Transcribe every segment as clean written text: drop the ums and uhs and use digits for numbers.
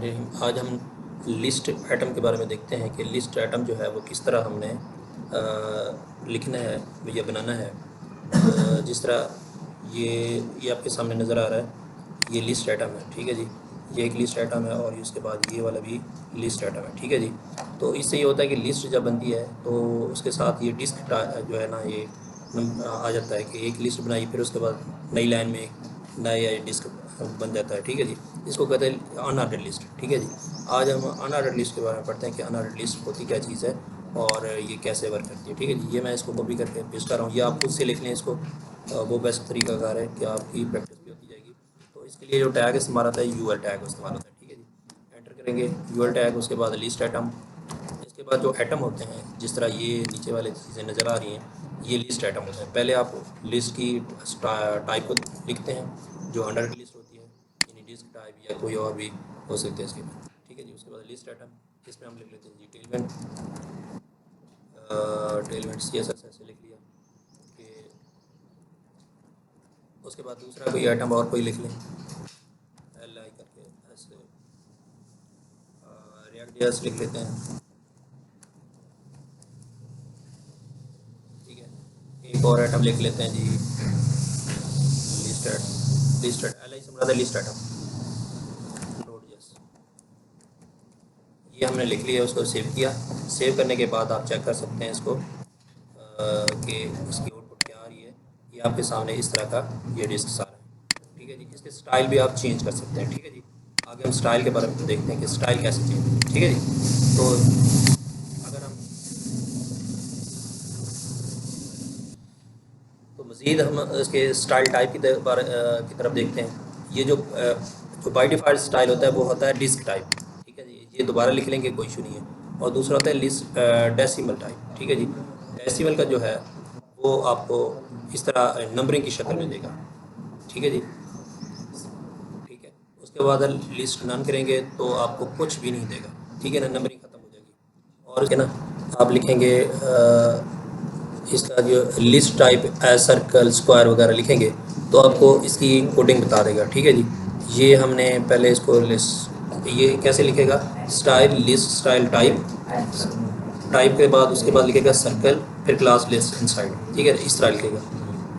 आज हम list item के बारे में देखते हैं कि लिस्ट आइटम जो है वो किस तरह हमने लिखना है या बनाना है। जिस तरह ये आपके सामने नज़र आ रहा है, ये लिस्ट आइटम है, ठीक है जी। ये एक लिस्ट आइटम है और उसके बाद ये वाला भी लिस्ट आइटम है, ठीक है जी। तो इससे ये होता है कि लिस्ट जब बनती है तो उसके साथ ये डिस्क जो है ना, ये आ जाता है कि एक लिस्ट बनाई, फिर उसके बाद नई लाइन में नया डिस्क बन जाता है, ठीक है जी। इसको कहते हैं अनऑर्डर्ड लिस्ट, ठीक है जी। आज हम अनऑर्डर्ड लिस्ट के बारे में पढ़ते हैं कि अनऑर्डर्ड लिस्ट होती क्या चीज़ है और ये कैसे वर्क करती है, ठीक है जी। ये मैं इसको कॉपी करके पेस्ट कर रहा हूँ, ये आप खुद से लिख लें इसको, वो बेस्ट तरीकाकार है कि आपकी प्रैक्टिस भी होती जाएगी। तो इसके लिए जो टैग इस्तेमाल होता है, यूएल टैग इस्तेमाल होता है, ठीक है जी। एंटर करेंगे यूएल टैग, उसके बाद लिस्ट आइटम। इसके बाद जो आइटम होते हैं, जिस तरह ये नीचे वाले चीज़ें नज़र आ रही हैं, ये लिस्ट आइटम होते हैं। पहले आप लिस्ट की टाइप को लिखते हैं जो अंडर की लिस्ट होती है, यानी डिस्क टाइप या कोई और भी हो सकते हैं इसके बाद, ठीक है जी। उसके बाद लिस्ट आइटम, इसमें हम लिख लेते हैं जी टेलमेंट। टेलमेंट CSS ऐसे लिख लिया कि उसके बाद दूसरा कोई आइटम और कोई लिख लें, LI करके ऐसे रिएक्ट जेएस लिख लेते हैं, ठीक है। एक और आइटम लिख लेते हैं जी लिस्ट LI से मुराद है लिस्ट आइटम नोड जेएस। ये हमने लिख लिया, उसको सेव किया। सेव करने के बाद आप चेक कर सकते हैं इसको कि इसकी आउटपुट क्या आ रही है। ये आपके सामने इस तरह का ये डिस्क आ रहा है, ठीक है जी। इसके स्टाइल भी आप चेंज कर सकते हैं, ठीक है जी। आगे हम स्टाइल के बारे में देखते हैं कि स्टाइल कैसे चेंज, ठीक है जी। तो अगर हम मज़ीद हम इसके स्टाइल टाइप की तरफ देखते हैं। ये जो बाई डिफ़ॉल्ट स्टाइल होता है वो होता है डिस्क टाइप, ठीक है जी। ये दोबारा लिख लेंगे, कोई इशू नहीं है। और दूसरा होता है लिस्ट डेसिमल टाइप, ठीक है जी। डेसिमल का जो है वो आपको इस तरह नंबरिंग की शक्ल में देगा, ठीक है जी, ठीक है। उसके बाद लिस्ट रन करेंगे तो आपको कुछ भी नहीं देगा, ठीक है ना, नंबरिंग ख़त्म हो जाएगी। और उसके ना आप लिखेंगे इसका जो लिस्ट टाइप सर्कल स्क्वायर वगैरह लिखेंगे तो आपको इसकी कोडिंग बता देगा, ठीक है जी। ये हमने पहले इसको लिस्ट, ये कैसे लिखेगा, style list style type, type के बाद उसके बाद लिखेगा सर्कल, फिर क्लास लिस्ट इनसाइड, ठीक है, इस तरह लिखेगा।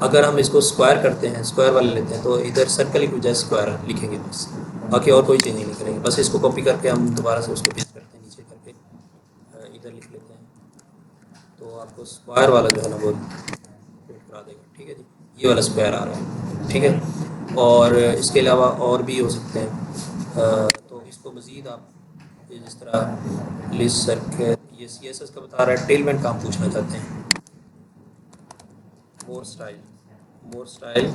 अगर हम इसको स्क्वायर करते हैं, स्क्वायर वाले लेते हैं, तो इधर सर्कल की बजाय स्क्वायर लिखेंगे बस, बाकी और कोई चीज़ नहीं करेंगे। बस इसको कॉपी करके हम दोबारा से उसको पेस्ट करते हैं, नीचे करके इधर लिख लेते हैं, तो आपको स्क्वायर वाला जो है ना वो प्रिंट करा देगा, ठीक है जी। ये वाला स्क्वायर आ रहा है, ठीक है। और इसके अलावा और भी हो सकते हैं, तो इसको मज़ीद आप जिस तरह लिस्ट सर्कल, ये CSS का बता रहा है। टेलमेंट का हम पूछना चाहते हैं, मोर स्टाइल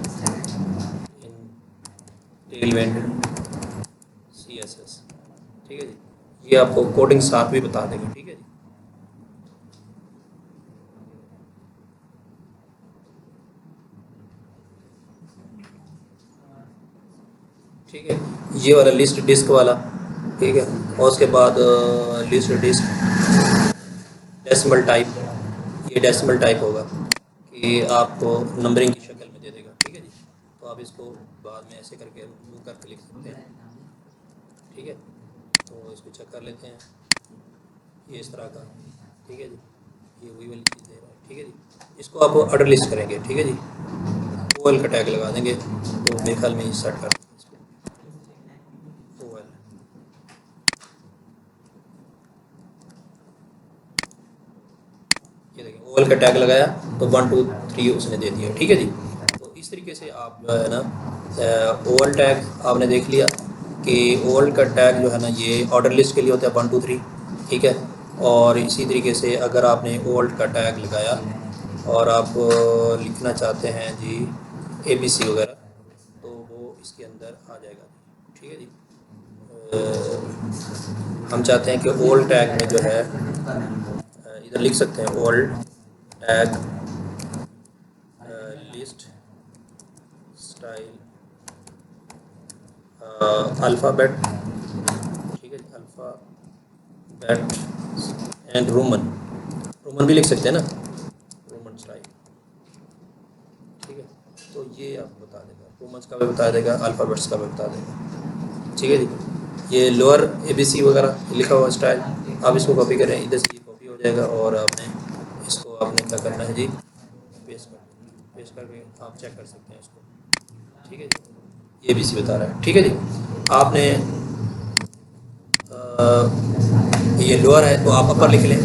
इन टेलमेंट CSS, ठीक है जी। ये आपको कोडिंग साथ भी बता देगा, ठीक है जी। ठीक है, ये वाला लिस्ट डिस्क वाला, ठीक है। और उसके बाद लिस्ट डिस्क डेसिमल टाइप, ये डेसिमल टाइप होगा कि आपको नंबरिंग की शक्ल में दे देगा, ठीक है जी। तो आप इसको बाद में ऐसे करके मूव करके लिख सकते हैं, ठीक है। तो इसको चेक कर लेते हैं, ये इस तरह का, ठीक है जी। ये वही वाली चीज़ दे रहा है, ठीक है जी। इसको आप ऑर्डर लिस्ट करेंगे, ठीक है जी। OL का टैग लगा देंगे तो मेरे ख्याल में ये सेट कर देंगे इसको, OL, ये देखिए OL का टैग लगाया तो 1 2 3 उसने दे दिया, ठीक है जी। तो इस तरीके से आप जो है ना OL टैग आपने देख लिया कि OL का टैग जो है ना ये ऑर्डर लिस्ट के लिए होता है 1 2 3, ठीक है। और इसी तरीके से अगर आपने OL का टैग लगाया और आप लिखना चाहते हैं जी ABC वगैरह, तो वो इसके अंदर आ जाएगा, ठीक है जी। हम चाहते हैं कि ओल्ड टैग में जो है इधर लिख सकते हैं old tag list style alphabet, ठीक है, अल्फ़ाबेट एंड रोमन, रोमन भी लिख सकते हैं ना, रोमन स्टाइल, ठीक है। तो ये आपको बता देगा, रोमन्स का भी बता देगा, अल्फ़ाबेट्स का भी बता देगा, ठीक है जी। ये लोअर ABC वगैरह लिखा हुआ स्टाइल, आप इसको कॉपी करें, इधर से ये कॉपी हो जाएगा और आपने इसको आपने क्या करना है जी, पेस्ट करके आप चेक कर सकते हैं इसको, ठीक है जी। ये ABC बता रहा है, ठीक है जी। आपने ये लोअर है तो आप अपर लिख लें,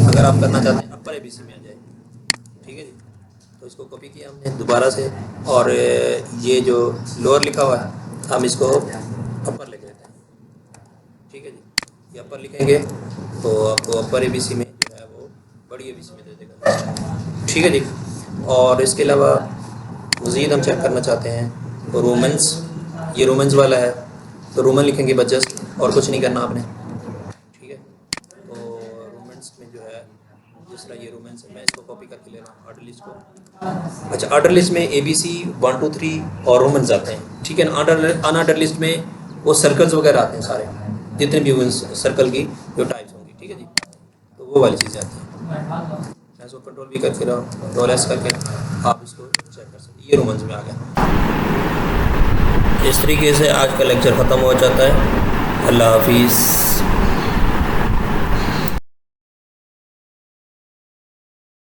अगर आप करना चाहते हैं अपर ABC में आ जाए, ठीक है जी। तो इसको कॉपी किया हमने दोबारा से, और ये जो लोअर लिखा हुआ है हम इसको अपर लिख लेते हैं, ठीक है जी। ये अपर लिखेंगे तो आपको अपर ABC में जो है वो बड़ी ABC में दे देगा, ठीक है जी। और इसके अलावा मज़ीद हम चेक करना चाहते हैं तो रोमन्स, ये रोमन्स वाला है तो रोमन लिखेंगे बस जस्ट, और कुछ नहीं करना आपने, ठीक है। तो रोमन्स में जो है जिस तरह ये रोमन्स है, मैं इसको कॉपी करके ले रहा हूँ ऑर्डर लिस्ट को। अच्छा, ऑर्डर लिस्ट में ABC 1 2 3 और रोमन्स आते हैं, ठीक है ना। अनऑर्डर लिस्ट में वो सर्कल्स वगैरह आते हैं, सारे जितने भी सर्कल की जो टाइप्स होंगी, ठीक है जी। तो वो वाली चीज़ें आती हैं। मैं इसको कंट्रोल भी करके रहा हूँ, कंट्रोल S करके आप इसको चेक कर सकते हैं, ये रोमन्स में आ गया। इस तरीके से आज का लेक्चर ख़त्म हो जाता है। अल्लाह हाफिज़।